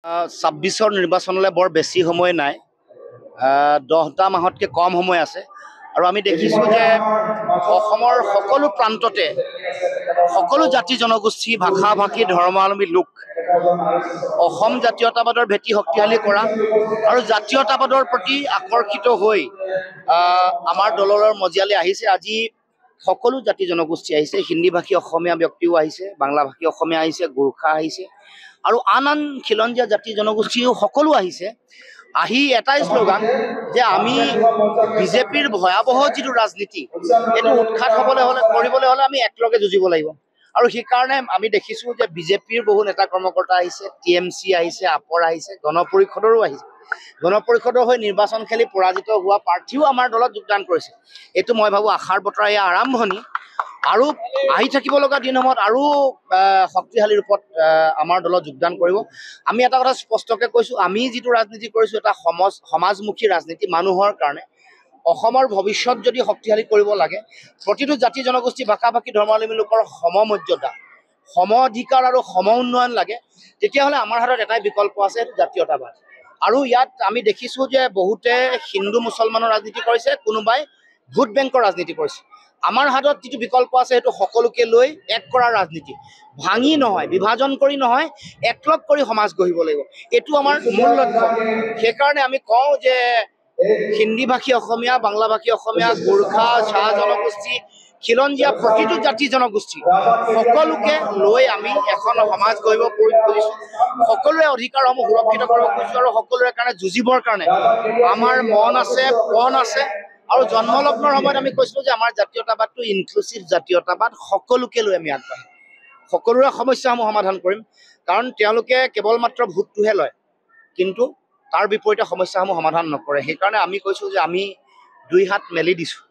26ৰ নিৰ্বাচনলৈ বৰ বেছি সময় নাই, 10টা মাহতকৈ কম সময় আছে আৰু আমি দেখিছোঁ যে অসমৰ সকলো প্ৰান্ততে সকলো জাতি জনগোষ্ঠী ভাষা ভাষী ধৰ্মাৱলম্বী লোক অসম জাতীয়তাবাদৰ ভেটি শক্তিশালী কৰা আৰু জাতীয়তাবাদৰ প্ৰতি আকৰ্ষিত হৈ আমাৰ দলৰ মজিয়ালৈ আহিছে। আজি সকলো জাতি জনগোষ্ঠী আহিছে, হিন্দীভাষী অসমীয়া ব্যক্তিও আহিছে, বাংলাভাষী অসমীয়া আহিছে, গোৰ্খা আহিছে আৰু আন আন খিলঞ্জীয়া জাতি জনগোষ্ঠীও সকলো আহিছে। আহি এটাই শ্লোগান যে আমি বিজেপিৰ ভয়াৱহ যিটো ৰাজনীতি এইটো উৎখাত কৰিবলৈ হ'লে আমি একলগে যুঁজিব লাগিব। আৰু সেইকাৰণে আমি দেখিছোঁ যে বিজেপিৰ বহু নেতা কৰ্মকৰ্তা আহিছে, TMC আহিছে, আপৰ আহিছে, গণপৰিষদৰো আহিছে। গণপৰিষদৰ হৈ নিৰ্বাচন খেলি পৰাজিত হোৱা প্ৰাৰ্থীও আমাৰ দলত যোগদান কৰিছে। এইটো মই ভাবোঁ আশাৰ বতৰা এয়া আৰম্ভণি আৰু আহি থাকিব লগা দিনসমূহত আৰু শক্তিশালী ৰূপত আমাৰ দলত যোগদান কৰিব। আমি এটা কথা স্পষ্টকৈ কৈছোঁ, আমি যিটো ৰাজনীতি কৰিছোঁ এটা সমাজমুখী ৰাজনীতি মানুহৰ কাৰণে। অসমৰ ভৱিষ্যত যদি শক্তিশালী কৰিব লাগে, প্ৰতিটো জাতি জনগোষ্ঠী ভাষা ভাষী ধৰ্মাৱলম্বী লোকৰ সমমৰ্যাদা, সম অধিকাৰ আৰু সম উন্নয়ন লাগে, তেতিয়াহ'লে আমাৰ হাতত এটাই বিকল্প আছে, জাতীয়তাবাদ। আৰু ইয়াত আমি দেখিছোঁ যে বহুতে হিন্দু মুছলমানৰ ৰাজনীতি কৰিছে, কোনোবাই ভোট বেংকৰ ৰাজনীতি কৰিছে। আমাৰ হাতত যিটো বিকল্প আছে সেইটো সকলোকে লৈ এক কৰাৰ ৰাজনীতি, ভাঙি নহয়, বিভাজন কৰি নহয়, একলগ কৰি সমাজ গঢ়িব লাগিব। এইটো আমাৰ মূল লক্ষ্য। সেইকাৰণে আমি কওঁ যে হিন্দীভাষী অসমীয়া, বাংলাভাষী অসমীয়া, গোৰ্খা, চাহ জনগোষ্ঠী, খিলঞ্জীয়া প্ৰতিটো জাতি জনগোষ্ঠী সকলোকে লৈ আমি এখন সমাজ গঢ়িব খুজিছোঁ। সকলোৰে অধিকাৰসমূহ সুৰক্ষিত কৰিব খুজিছোঁ আৰু সকলোৰে কাৰণে যুঁজিবৰ কাৰণে আমাৰ মন আছে, পণ আছে। আৰু জন্মলগ্নৰ সময়ত আমি কৈছিলোঁ যে আমাৰ জাতীয়তাবাদটো ইনক্লুচিভ জাতীয়তাবাদ, সকলোকে লৈ আমি আগবাঢ়িম, সকলোৰে সমস্যাসমূহ সমাধান কৰিম। কাৰণ তেওঁলোকে কেৱল মাত্ৰ ভোটটোহে লয়, কিন্তু তাৰ বিপৰীতে সমস্যাসমূহ সমাধান নকৰে। সেইকাৰণে আমি কৈছোঁ যে আমি দুই হাত মেলি দিছোঁ।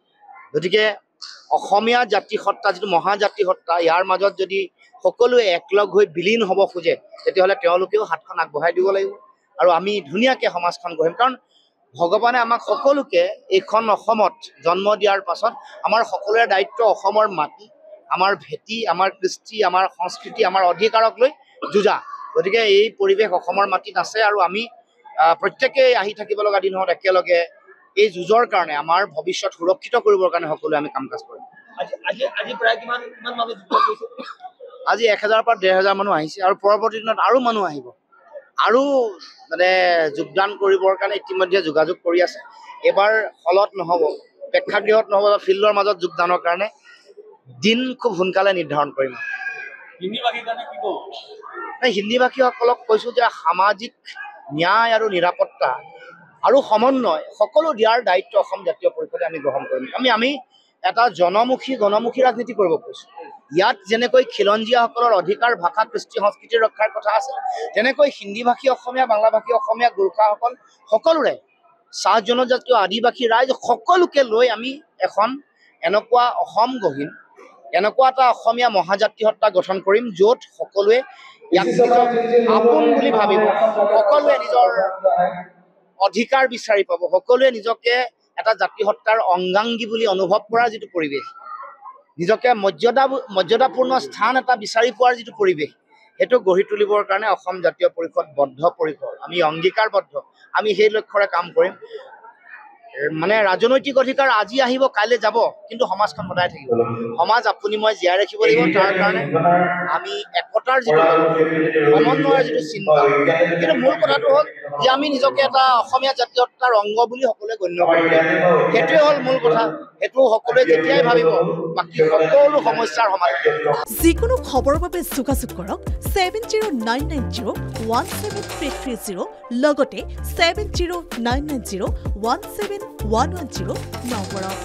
গতিকে অসমীয়া জাতি সত্তা যিটো মহাজাতি সত্তা, ইয়াৰ মাজত যদি সকলোৱে একলগ হৈ বিলীন হ'ব খোজে, তেতিয়াহ'লে তেওঁলোকেও হাতখন আগবঢ়াই দিব লাগিব আৰু আমি ধুনীয়াকৈ সমাজখন গঢ়িম। কাৰণ ভগৱানে আমাক সকলোকে এইখন অসমত জন্ম দিয়াৰ পাছত আমাৰ সকলোৰে দায়িত্ব অসমৰ মাটি, আমাৰ ভেটি, আমাৰ কৃষ্টি, আমাৰ সংস্কৃতি, আমাৰ অধিকাৰক লৈ যুঁজা। গতিকে এই পৰিৱেশ অসমৰ মাটিত আছে আৰু আমি প্ৰত্যেকেই আহি থাকিব লগা দিনত একেলগে এই যুঁজৰ কাৰণে আমাৰ ভৱিষ্যত সুৰক্ষিত কৰিবৰ কাৰণে সকলোৱে আমি কাম কাজ কৰিম। আজি 1000 পৰা 1500 মানুহ আহিছে আৰু পৰৱৰ্তী দিনত আৰু মানুহ আহিব আৰু মানে যোগদান কৰিবৰ কাৰণে ইতিমধ্যে যোগাযোগ কৰি আছে। এইবাৰ হলত নহ'ব, প্ৰেক্ষাগৃহত নহ'ব, ফিল্ডৰ মাজত যোগদানৰ কাৰণে দিন খুব সোনকালে নিৰ্ধাৰণ কৰিম। হিন্দীভাষীসকলক কৈছোঁ যে সামাজিক ন্যায় আৰু নিৰাপত্তা আৰু সমন্বয় সকলো দিয়াৰ দায়িত্ব অসম জাতীয় পৰিষদে আমি গ্ৰহণ কৰিম। আমি এটা গণমুখী ৰাজনীতি কৰিব কৈছোঁ। ইয়াত যেনেকৈ খিলঞ্জীয়াসকলৰ অধিকাৰ, ভাষা, কৃষ্টি, সংস্কৃতি ৰক্ষাৰ কথা আছে, তেনেকৈ হিন্দীভাষী অসমীয়া, বাংলাভাষী অসমীয়া, গোৰ্খাসকল সকলোৰে, চাহ জনজাতীয়, আদিবাসী ৰাইজ সকলোকে লৈ আমি এখন এনেকুৱা অসম গঢ়িম, এনেকুৱা এটা অসমীয়া মহাজাতি সত্তা গঠন কৰিম য'ত সকলোৱে ইয়াক আপোন বুলি ভাবিব, সকলোৱে নিজৰ অধিকাৰ বিচাৰি পাব, সকলোৱে নিজকে এটা জাতি সত্তাৰ অংগাংগী বুলি অনুভৱ কৰাৰ যিটো পৰিৱেশ, নিজকে মৰ্যাদাপূৰ্ণ স্থান এটা বিচাৰি পোৱাৰ যিটো পৰিৱেশ, সেইটো গঢ়ি তুলিবৰ কাৰণে অসম জাতীয় পৰিষদ বদ্ধপৰিকৰ, আমি অংগীকাৰবদ্ধ। আমি সেই লক্ষ্যৰে কাম কৰিম। মানে ৰাজনৈতিক অধিকাৰ আজি আহিব, কাইলৈ যাব, কিন্তু সমাজখন সদায় থাকিব। সমাজ আপুনি মই জীয়াই ৰাখিব লাগিব। তাৰ কাৰণে আমি একতাৰ যিটো সমন্বয়ৰ যিটো চিন্তা, কিন্তু মূল কথাটো হ'ল যে আমি নিজকে এটা অসমীয়া জাতীয়তাৰ অংগ বুলি সকলোৱে গণ্য কৰিব লাগিব। সেইটোৱে হ'ল মূল কথা। সেইটো সকলোৱে যেতিয়াই ভাবিব, বাকী সকলো সমস্যাৰ সমাধান। যিকোনো খবৰৰ বাবে যোগাযোগ কৰক 7099017330 লগতে 7099017110 নম্বৰত।